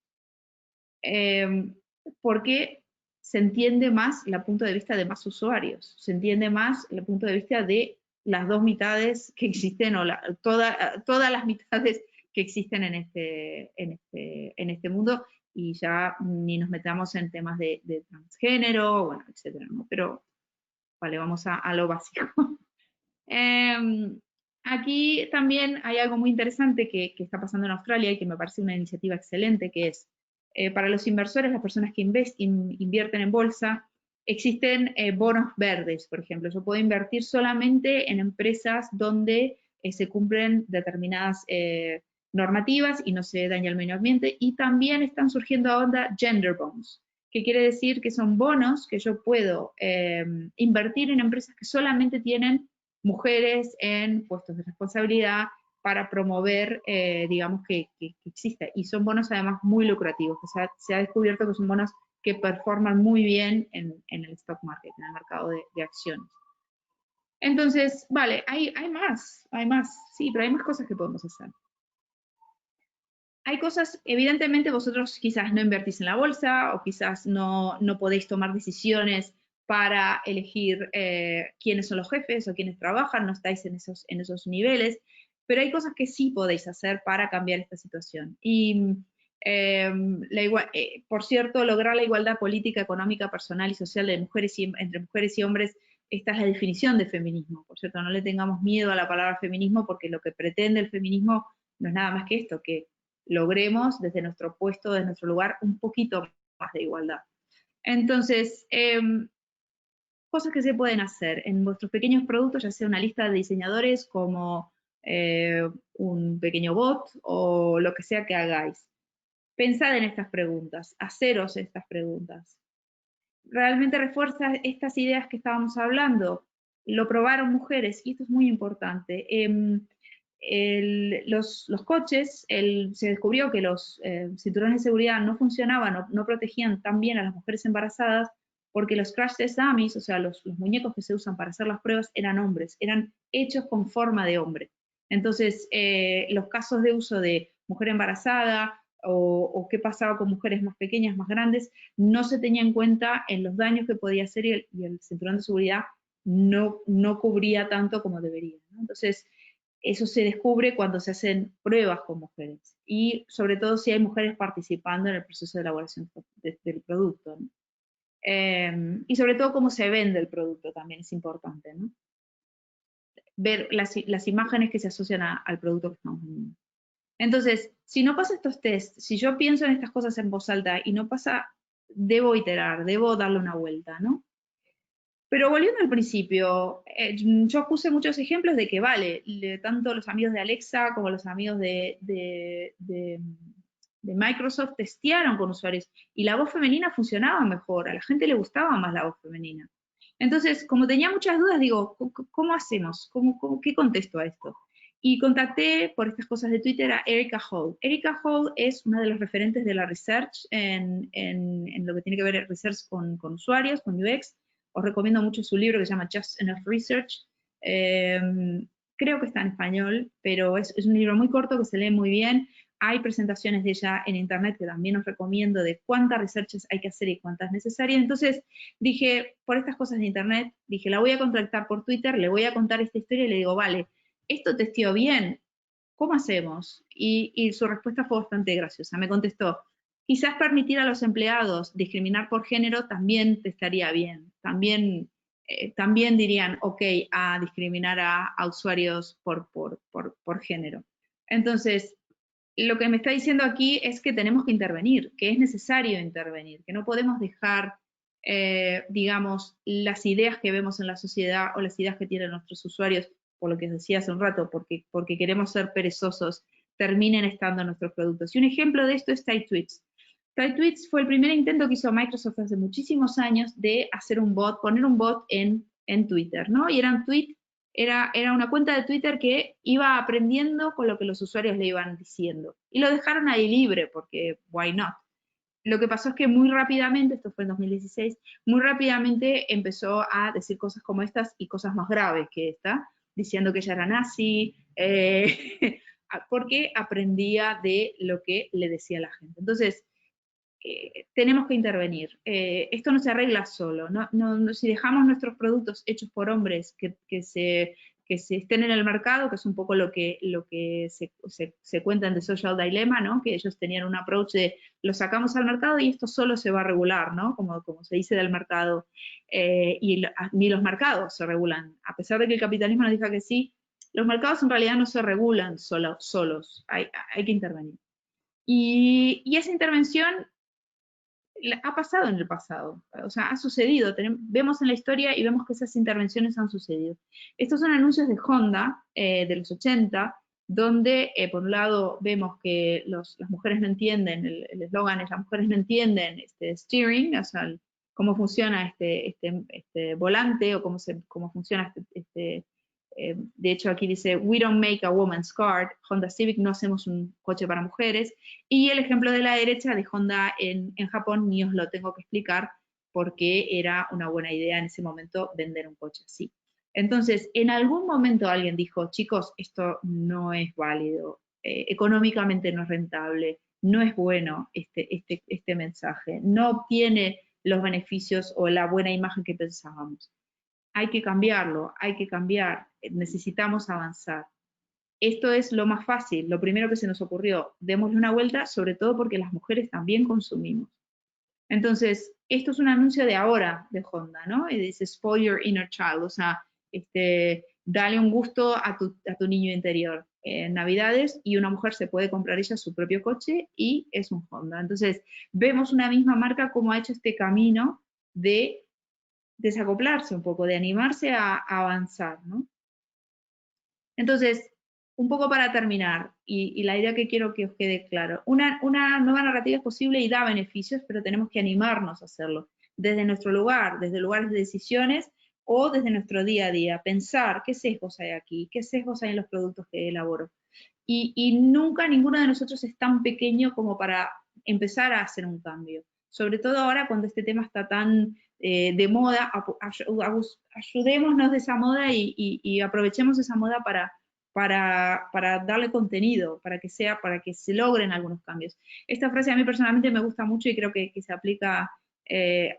Porque se entiende más el punto de vista de más usuarios, se entiende más el punto de vista de las dos mitades que existen, o todas las mitades que existen en este mundo, y ya ni nos metamos en temas de transgénero, bueno, etcétera, ¿no? Pero, vale, vamos a lo básico. Aquí también hay algo muy interesante que está pasando en Australia y que me parece una iniciativa excelente, que es, para los inversores, las personas que invierten en bolsa, existen bonos verdes, por ejemplo. Yo puedo invertir solamente en empresas donde se cumplen determinadas normativas y no se daña el medio ambiente, y también están surgiendo ahora gender bonds, que quiere decir que son bonos que yo puedo invertir en empresas que solamente tienen mujeres en puestos de responsabilidad para promover, digamos, que exista. Y son bonos además muy lucrativos, o sea, se ha descubierto que son bonos que performan muy bien en el stock market, en el mercado de acciones. Entonces, vale, hay más, sí, pero hay más cosas que podemos hacer. Hay cosas, evidentemente vosotros quizás no invertís en la bolsa, o quizás no podéis tomar decisiones para elegir quiénes son los jefes o quiénes trabajan, no estáis en esos niveles, pero hay cosas que sí podéis hacer para cambiar esta situación. Y, por cierto, lograr la igualdad política, económica, personal y social de entre mujeres y hombres, esta es la definición de feminismo. Por cierto, no le tengamos miedo a la palabra feminismo, porque lo que pretende el feminismo no es nada más que esto, que logremos desde nuestro puesto, desde nuestro lugar, un poquito más de igualdad. Entonces, cosas que se pueden hacer en vuestros pequeños productos, ya sea una lista de diseñadores, como un pequeño bot o lo que sea que hagáis. Pensad en estas preguntas, haceros estas preguntas. Realmente refuerza estas ideas que estábamos hablando. Lo probaron mujeres, y esto es muy importante. Los coches, se descubrió que los cinturones de seguridad no funcionaban, no protegían tan bien a las mujeres embarazadas, porque los crash test dummies, o sea, los muñecos que se usan para hacer las pruebas, eran hombres, eran hechos con forma de hombre. Entonces, los casos de uso de mujer embarazada o qué pasaba con mujeres más pequeñas, más grandes, no se tenía en cuenta en los daños que podía hacer, y el cinturón de seguridad no cubría tanto como debería, ¿no? Entonces, eso se descubre cuando se hacen pruebas con mujeres, y sobre todo si hay mujeres participando en el proceso de elaboración del producto, ¿no? Y sobre todo cómo se vende el producto también es importante, ¿no? Ver las imágenes que se asocian al producto que estamos vendiendo. Entonces, si no pasa estos tests, si yo pienso en estas cosas en voz alta y no pasa, debo iterar, debo darle una vuelta, ¿no? Pero volviendo al principio, yo puse muchos ejemplos de que, vale, tanto los amigos de Alexa como los amigos de Microsoft testearon con usuarios, y la voz femenina funcionaba mejor, a la gente le gustaba más la voz femenina. Entonces, como tenía muchas dudas, digo, ¿cómo hacemos? ¿Qué contesto a esto? Y contacté por estas cosas de Twitter a Erica Hall. Erica Hall es una de los referentes de la research en lo que tiene que ver research con usuarios, con UX. Os recomiendo mucho su libro que se llama Just Enough Research. Creo que está en español, pero es un libro muy corto que se lee muy bien. Hay presentaciones de ella en internet que también os recomiendo, de cuántas researches hay que hacer y cuántas necesarias. Entonces dije, por estas cosas de internet, dije, la voy a contactar por Twitter, le voy a contar esta historia y le digo, vale, ¿esto testeó bien? ¿Cómo hacemos? Y su respuesta fue bastante graciosa. Me contestó, quizás permitir a los empleados discriminar por género también te estaría bien. También dirían, ok, a discriminar a usuarios por género. Entonces, lo que me está diciendo aquí es que tenemos que intervenir, que es necesario intervenir, que no podemos dejar, digamos, las ideas que vemos en la sociedad o las ideas que tienen nuestros usuarios, por lo que decía hace un rato, porque queremos ser perezosos, terminen estando en nuestros productos. Y un ejemplo de esto es TypeTweets. TypeTweets fue el primer intento que hizo Microsoft hace muchísimos años de hacer un bot, poner un bot en Twitter, ¿no? Y era una cuenta de Twitter que iba aprendiendo con lo que los usuarios le iban diciendo. Y lo dejaron ahí libre, porque why not? Lo que pasó es que muy rápidamente, esto fue en 2016, muy rápidamente empezó a decir cosas como estas y cosas más graves que esta, diciendo que ella era nazi, porque aprendía de lo que le decía la gente. Entonces, tenemos que intervenir. Esto no se arregla solo. Si dejamos nuestros productos hechos por hombres que se estén en el mercado, que es un poco lo que se cuenta en The Social Dilemma, ¿no? Que ellos tenían un approach de lo sacamos al mercado y esto solo se va a regular, ¿no? Como se dice del mercado, ni los mercados se regulan. A pesar de que el capitalismo nos diga que sí, los mercados en realidad no se regulan solos, hay que intervenir. Y esa intervención ha pasado en el pasado, o sea, ha sucedido, vemos en la historia y vemos que esas intervenciones han sucedido. Estos son anuncios de Honda de los 80, donde por un lado vemos que las mujeres no entienden, el eslogan es las mujeres no entienden steering, o sea, cómo funciona este volante o cómo funciona de hecho aquí dice, we don't make a woman's car, Honda Civic, no hacemos un coche para mujeres, y el ejemplo de la derecha de Honda en Japón, ni os lo tengo que explicar, porque era una buena idea en ese momento vender un coche así. Entonces, en algún momento alguien dijo, chicos, esto no es válido, económicamente no es rentable, no es bueno este mensaje, no obtiene los beneficios o la buena imagen que pensábamos. Hay que cambiarlo, hay que cambiar, necesitamos avanzar. Esto es lo más fácil, lo primero que se nos ocurrió, démosle una vuelta, sobre todo porque las mujeres también consumimos. Entonces, esto es un anuncio de ahora de Honda, ¿no? Y dice, spoil your inner child, o sea, dale un gusto a tu niño interior. En Navidades, y una mujer se puede comprar ella su propio coche y es un Honda. Entonces, vemos una misma marca como ha hecho este camino de desacoplarse un poco, de animarse a avanzar, ¿no? Entonces, un poco para terminar, y la idea que quiero que os quede claro, una nueva narrativa es posible y da beneficios, pero tenemos que animarnos a hacerlo, desde nuestro lugar, desde lugares de decisiones o desde nuestro día a día, pensar qué sesgos hay aquí, qué sesgos hay en los productos que elaboro. Y nunca ninguno de nosotros es tan pequeño como para empezar a hacer un cambio. Sobre todo ahora cuando este tema está tan de moda, ayudémonos de esa moda y aprovechemos esa moda para darle contenido, para que se logren algunos cambios. Esta frase a mí personalmente me gusta mucho y creo que se aplica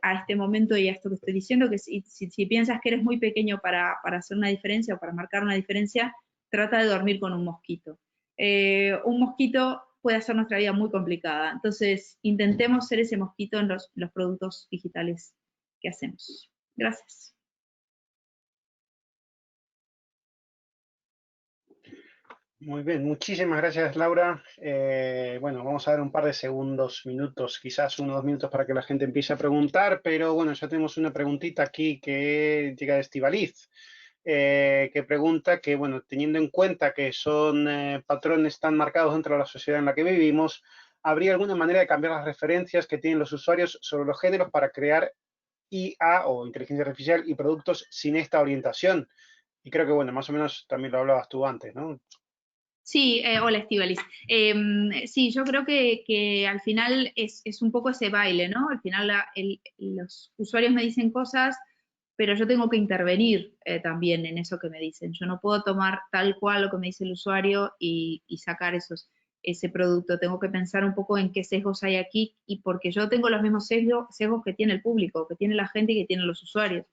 a este momento y a esto que estoy diciendo, que si piensas que eres muy pequeño para hacer una diferencia o para marcar una diferencia, trata de dormir con un mosquito. Un mosquito puede hacer nuestra vida muy complicada, entonces intentemos ser ese mosquito en los productos digitales que hacemos. Gracias. Muy bien, muchísimas gracias, Laura. Bueno, vamos a dar un par de minutos, quizás 1 o 2 minutos para que la gente empiece a preguntar, pero bueno, ya tenemos una preguntita aquí que llega de Estivaliz, que pregunta que, bueno, teniendo en cuenta que son patrones tan marcados dentro de la sociedad en la que vivimos, ¿habría alguna manera de cambiar las referencias que tienen los usuarios sobre los géneros para crear IA o inteligencia artificial y productos sin esta orientación? Y creo que, bueno, más o menos también lo hablabas tú antes, ¿no? Sí, hola Estíbaliz. Sí, yo creo que al final es un poco ese baile, ¿no? Al final los usuarios me dicen cosas, pero yo tengo que intervenir también en eso que me dicen. Yo no puedo tomar tal cual lo que me dice el usuario y sacar ese producto. Tengo que pensar un poco en qué sesgos hay aquí, y porque yo tengo los mismos sesgos que tiene el público, que tiene la gente y que tienen los usuarios.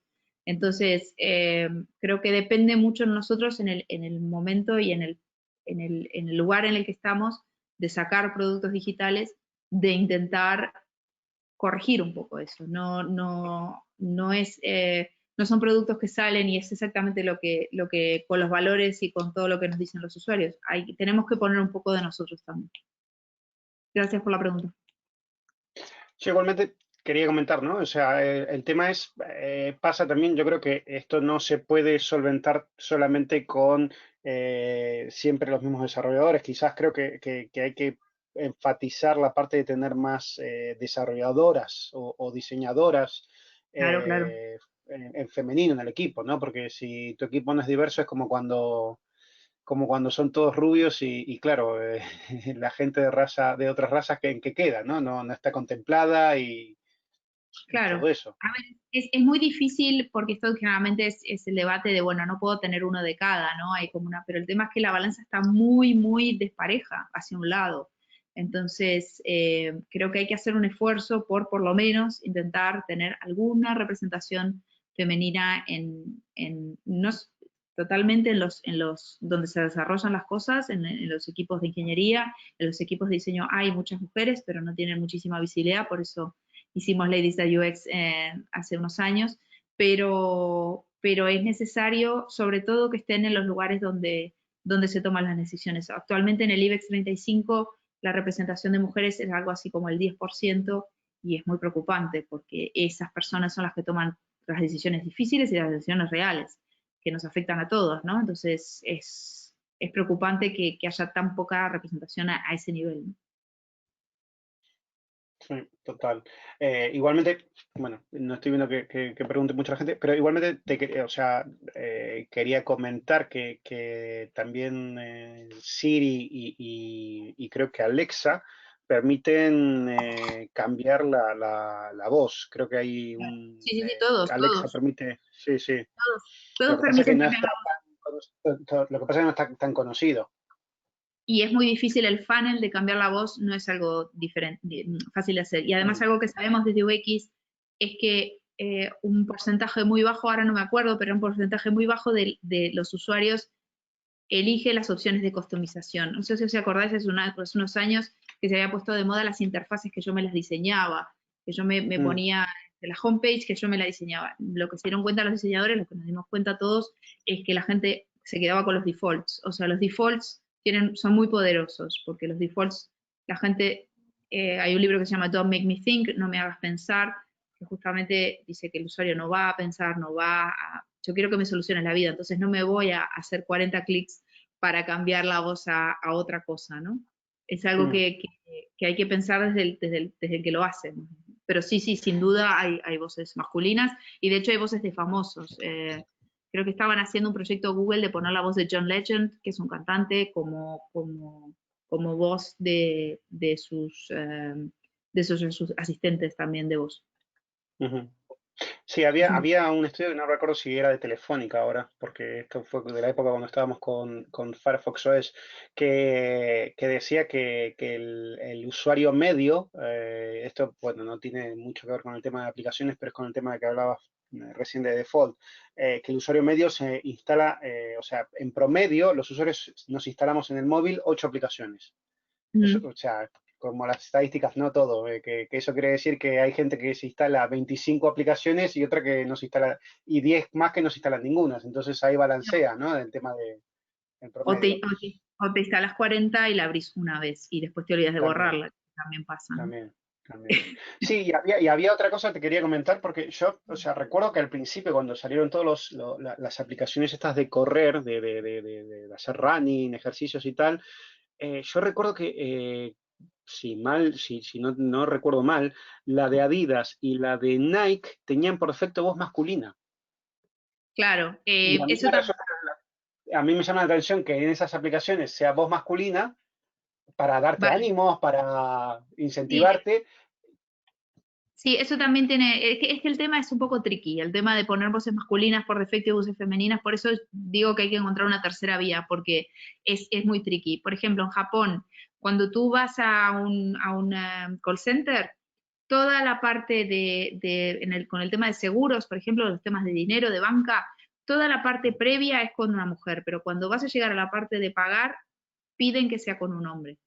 Entonces, creo que depende mucho de nosotros en el momento y en el lugar en el que estamos, de sacar productos digitales, de intentar corregir un poco eso. No son productos que salen y es exactamente lo que con los valores y con todo lo que nos dicen los usuarios. Tenemos que poner un poco de nosotros también. Gracias por la pregunta. Sí, igualmente quería comentar, ¿no? O sea, el tema es, pasa también, yo creo que esto no se puede solventar solamente con siempre los mismos desarrolladores. Quizás creo que hay que enfatizar la parte de tener más desarrolladoras o diseñadoras Claro, claro. en femenino en el equipo, ¿no? Porque si tu equipo no es diverso es como cuando son todos rubios y claro, la gente de raza, de otras razas que en qué queda, ¿no? No está contemplada y Claro. todo eso. A ver, es muy difícil porque esto generalmente es el debate de, bueno, no puedo tener uno de cada, ¿no? Hay como una, pero el tema es que la balanza está muy, muy despareja hacia un lado. Entonces, creo que hay que hacer un esfuerzo por lo menos intentar tener alguna representación femenina no totalmente en los donde se desarrollan las cosas, en los equipos de ingeniería, en los equipos de diseño hay muchas mujeres, pero no tienen muchísima visibilidad, por eso hicimos Ladies at UX hace unos años, pero es necesario sobre todo que estén en los lugares donde se toman las decisiones. Actualmente en el IBEX 35 la representación de mujeres es algo así como el 10% y es muy preocupante porque esas personas son las que toman las decisiones difíciles y las decisiones reales que nos afectan a todos, ¿no? Entonces es preocupante que haya tan poca representación a ese nivel, ¿no? Sí, total. Igualmente, bueno, no estoy viendo que pregunte mucha gente, pero igualmente o sea, quería comentar que también Siri y creo que Alexa permiten cambiar la voz. Creo que hay Sí, sí, sí, todos, Alexa todos, permite, sí, sí. todos, Lo todos que pasa es que permiten no cambiar está la voz. lo que pasa es que no está tan conocido. Y es muy difícil el funnel de cambiar la voz, no es algo diferente, fácil de hacer. Y además algo que sabemos desde UX es que un porcentaje muy bajo, ahora no me acuerdo, pero un porcentaje muy bajo de los usuarios elige las opciones de customización. No sé si os acordáis, hace unos años que se había puesto de moda las interfaces que yo me las diseñaba, que yo me ponía de la homepage, que yo me la diseñaba. Lo que se dieron cuenta los diseñadores, lo que nos dimos cuenta todos, es que la gente se quedaba con los defaults. O sea, los defaults son muy poderosos, porque los defaults, la gente, hay un libro que se llama Don't Make Me Think, no me hagas pensar, que justamente dice que el usuario no va a pensar, yo quiero que me soluciones la vida, entonces no me voy a hacer 40 clics para cambiar la voz a otra cosa, ¿no? Es algo que hay que pensar desde el que lo hace. Pero sí, sin duda hay voces masculinas y de hecho hay voces de famosos. Creo que estaban haciendo un proyecto Google de poner la voz de John Legend, que es un cantante, como voz de sus asistentes también de voz. Sí, había un estudio que no recuerdo si era de Telefónica ahora, porque esto fue de la época cuando estábamos con Firefox OS, que decía que el usuario medio, esto bueno, no tiene mucho que ver con el tema de aplicaciones, pero es con el tema de que hablabas recién de default, que el usuario medio se instala, o sea, en promedio los usuarios nos instalamos en el móvil 8 aplicaciones. Eso, o sea, como las estadísticas, no todo, que eso quiere decir que hay gente que se instala 25 aplicaciones y otra que no se instala, y 10 más que no se instalan ninguna. Entonces ahí balancea, ¿no? El tema del O te, promedio. o te instalas 40 y la abrís una vez y después te olvidas de También, borrarla, que también pasa, ¿no? también. Sí, y había otra cosa que te quería comentar, porque yo, o sea, recuerdo que al principio cuando salieron todas las aplicaciones estas de correr, de hacer running, ejercicios y tal, yo recuerdo que si no recuerdo mal, la de Adidas y la de Nike tenían por defecto voz masculina. Claro, Y eso también. a mí me llama la atención que en esas aplicaciones sea voz masculina para darte Vale. ánimos, para Sí, incentivarte. sí, eso también tiene, es que el tema es un poco tricky, el tema de poner voces masculinas por defecto y voces femeninas, por eso digo que hay que encontrar una tercera vía, porque es muy tricky. Por ejemplo, en Japón, cuando tú vas a un call center, toda la parte con el tema de seguros, por ejemplo, los temas de dinero, de banca, toda la parte previa es con una mujer, pero cuando vas a llegar a la parte de pagar, piden que sea con un hombre.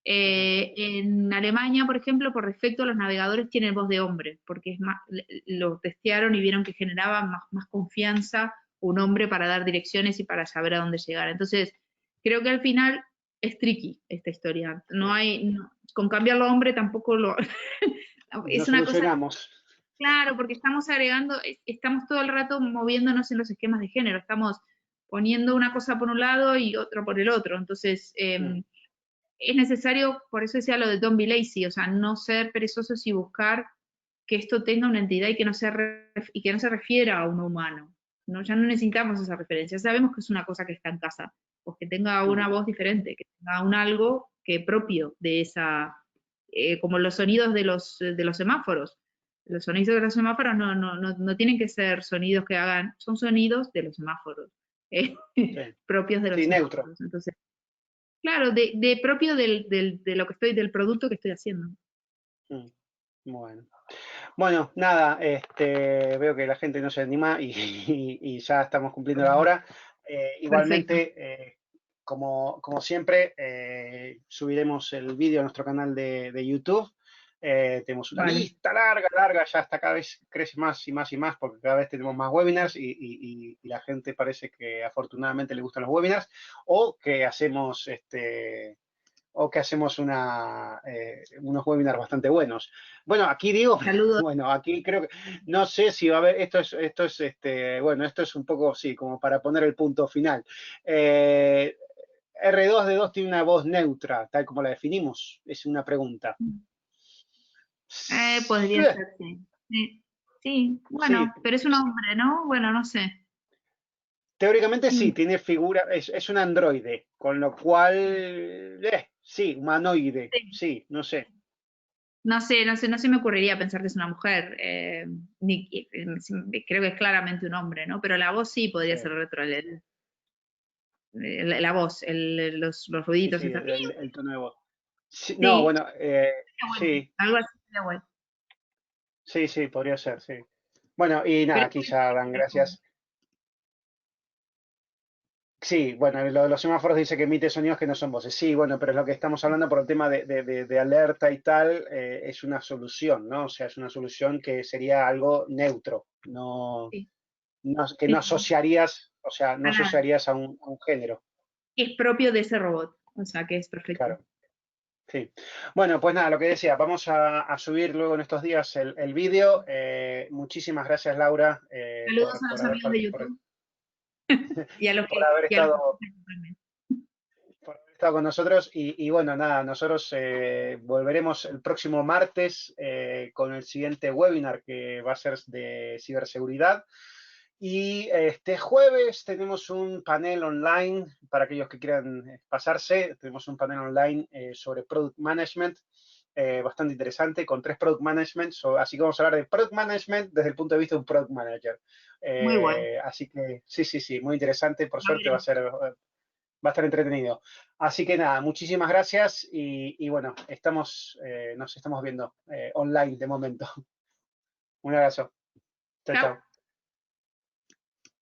En Alemania, por ejemplo, por defecto los navegadores tienen voz de hombre, porque lo testearon y vieron que generaba más confianza un hombre para dar direcciones y para saber a dónde llegar. Entonces, creo que al final es tricky esta historia. No hay, con cambiarlo a hombre tampoco lo... es No una cosa, solucionamos. claro, porque estamos agregando, estamos todo el rato moviéndonos en los esquemas de género, estamos poniendo una cosa por un lado y otra por el otro. Entonces, es necesario, por eso decía lo de don't be lazy, o sea, no ser perezosos y buscar que esto tenga una entidad y que no se refiera a un humano. ¿No? Ya no necesitamos esa referencia, sabemos que es una cosa que está en casa, pues que tenga una voz diferente, que tenga un algo que propio de esa, como los sonidos de los semáforos. Los sonidos de los semáforos no tienen que ser sonidos que hagan, son sonidos de los semáforos, propios de los Sí, semáforos. neutro. Entonces, claro, propio de lo que del producto que estoy haciendo. Bueno, nada, veo que la gente no se anima y ya estamos cumpliendo la hora. Igualmente, como siempre, subiremos el vídeo a nuestro canal de YouTube. Tenemos una lista larga, ya hasta cada vez crece más y más y más, porque cada vez tenemos más webinars y la gente parece que afortunadamente le gustan los webinars, o que hacemos unos webinars bastante buenos. Bueno, aquí digo, bueno, aquí creo que, no sé si va a haber, esto es un poco, sí, como para poner el punto final. R2D2 tiene una voz neutra, tal como la definimos, es una pregunta. Podría ser, sí. Sí, bueno, pero es un hombre, ¿no? Bueno, no sé. Teóricamente sí, tiene figura, es un androide, con lo cual, sí, humanoide, sí, no sé. No se me ocurriría pensar que es una mujer, creo que es claramente un hombre, ¿no? Pero la voz sí podría ser retro, la voz, los ruiditos. Sí, el tono de voz. Sí, Sí. No, bueno, sí. Algo así sería bueno. Sí, podría ser, sí. Bueno, y nada, aquí ya dan gracias. Sí, bueno, lo de los semáforos dice que emite sonidos que no son voces. Sí, bueno, pero es lo que estamos hablando por el tema de alerta y tal, es una solución, ¿no? O sea, es una solución que sería algo neutro, que no asociarías, o sea, no asociarías a un género. Es propio de ese robot, o sea, que es perfecto. Claro. Sí. Bueno, pues nada, lo que decía, vamos a subir luego en estos días el vídeo. Muchísimas gracias, Laura. Saludos a los amigos de YouTube. Y a los que, por haber estado con nosotros. Y bueno, nada, nosotros volveremos el próximo martes con el siguiente webinar que va a ser de ciberseguridad. Y este jueves tenemos un panel online, para aquellos que quieran pasarse, tenemos un panel online sobre Product Management, bastante interesante, con 3 Product Management, así que vamos a hablar de Product Management desde el punto de vista de un Product Manager. Muy bueno. Así que sí, muy interesante, por suerte va a estar entretenido. Así que nada, muchísimas gracias y bueno, nos estamos viendo online de momento. Un abrazo. Chao, chao.